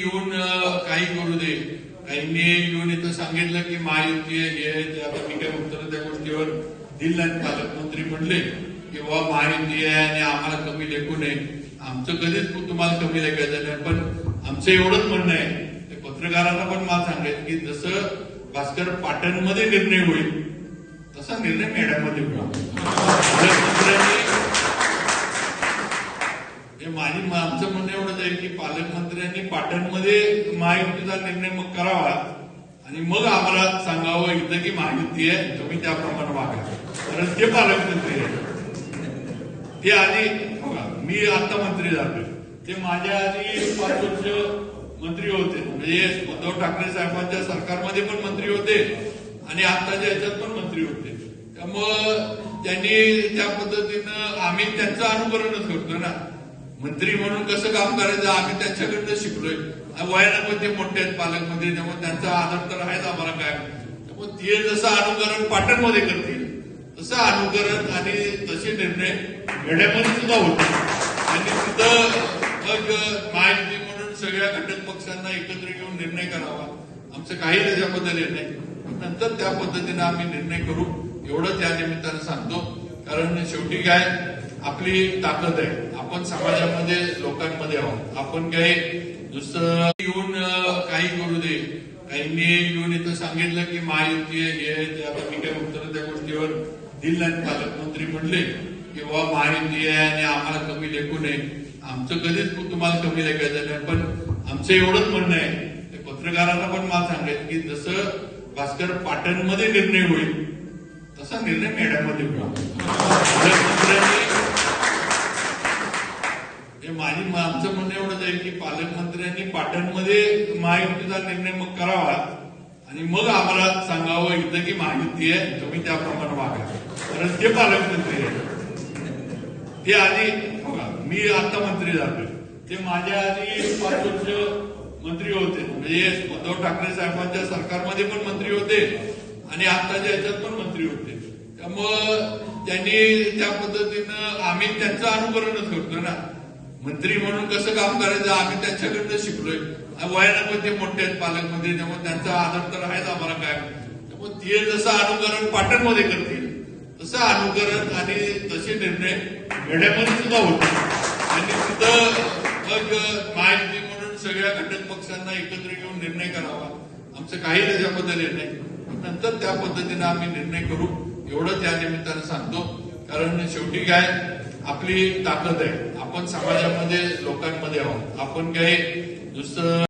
येऊन काही करू दे. काहींनी येऊन इथं सांगितलं की महायुती हे आता मी काही उत्तर त्या गोष्टीवर दिलं नाही. पालकमंत्री म्हणले की बाबा महायुती आहे आणि आम्हाला कमी लेखू नये. आमचं कधीच तुम्हाला कमी लेखायचं नाही, पण आमचं एवढंच म्हणणं आहे ते पत्रकारांना पण मला सांगायचं की जसं भास्कर पाटणमध्ये निर्णय होईल तसा निर्णय मेढ्यामध्ये होईल. आमचं म्हणणं एवढंच आहे की पालकमंत्र्यांनी पाटणमध्ये महायुतीचा निर्णय मग करावा आणि मग आम्हाला सांगावं इथं की महायुती आहे, तुम्ही त्याप्रमाणे वागा. कारण ते पालकमंत्री आहे. ते आधी मी आता मंत्री झालो, ते माझ्या आधी 5 वर्ष मंत्री होते. म्हणजे उद्धव ठाकरे साहेबांच्या सरकारमध्ये पण मंत्री होते आणि आताच्या याच्यात पण मंत्री होते. त्यामुळं त्यांनी त्या पद्धतीनं आम्ही त्यांचं अनुकरणच करतो ना. मंत्री म्हणून कसं काम करायचं आम्ही त्यांच्याकडनं शिकलोय. वयानं पण ते मोठे आहेत पालकमंत्री, त्यामुळे त्यांचा आदर तर आहेच आम्हाला काय. त्यामुळे ते जसं अनुकरण पाटणमध्ये करतील तसं अनुकरण आणि तसे निर्णय मेढ्यामध्ये सुद्धा होते. आणि तिथं मग महायुती म्हणून सगळ्या घटक पक्षांना एकत्र घेऊन निर्णय करावा. आमचं काही त्याच्याबद्दल नाही, नंतर त्या पद्धतीने आम्ही निर्णय करू एवढं त्या निमित्तानं सांगतो. कारण शेवटी काय आपली ताकद आहे, आपण समाजामध्ये लोकांमध्ये आहोत. आपण काही नुसतं येऊन काही करू दे. काहींनी येऊन इथं सांगितलं की महायुती हे आता मी काही उत्तर त्या गोष्टीवर दिलं नाही. पालकमंत्री म्हणले की बाबा महायुती आहे आणि आम्हाला कमी लेखू नये. आमचं कधीच तुम्हाला कमी लेखायचं नाही, पण आमचं एवढंच म्हणणं आहे ते पत्रकारांना पण मला सांगायचं की जसं भास्कर पाटणमध्ये निर्णय होईल तसा निर्णय मेढ्यामध्ये होईल. आमचं म्हणणं एवढंच आहे की पालकमंत्र्यांनी पाटणमध्ये महायुतीचा निर्णय मग करावा आणि मग आम्हाला सांगावं इथं की महायुती आहे, तुम्ही त्याप्रमाणे वागा. कारण ते पालकमंत्री आहे. ते आधी मी आता मंत्री झालो, ते माझ्या आधी 5 वर्ष मंत्री होते. म्हणजे उद्धव ठाकरे साहेबांच्या सरकारमध्ये पण मंत्री होते आणि आताच्या याच्यात पण मंत्री होते. त्यामुळं त्यांनी त्या पद्धतीनं आम्ही त्यांचं अनुकरणच करतो ना. मंत्री म्हणून कसं काम करायचं आम्ही त्यांच्याकडनं शिकलोय. वयानं पण ते मोठे आहेत पालकमंत्री, त्यामुळे त्यांचा आदर तर आहेच आम्हाला काय. त्यामुळे ते जसं अनुकरण पाटणमध्ये करतील तसं अनुकरण आणि तसे निर्णय मेढ्यामध्ये सुद्धा होते. आणि तिथं मग महायुती म्हणून सगळ्या घटक पक्षांना एकत्र घेऊन निर्णय करावा. आमचं काही त्याच्याबद्दल नाही, नंतर त्या पद्धतीने आम्ही निर्णय करू एवढं त्या निमित्तानं सांगतो. कारण शेवटी काय आपली ताकद आहे, आपण समाजामध्ये लोकांमध्ये आहोत. आपण काही नुसतं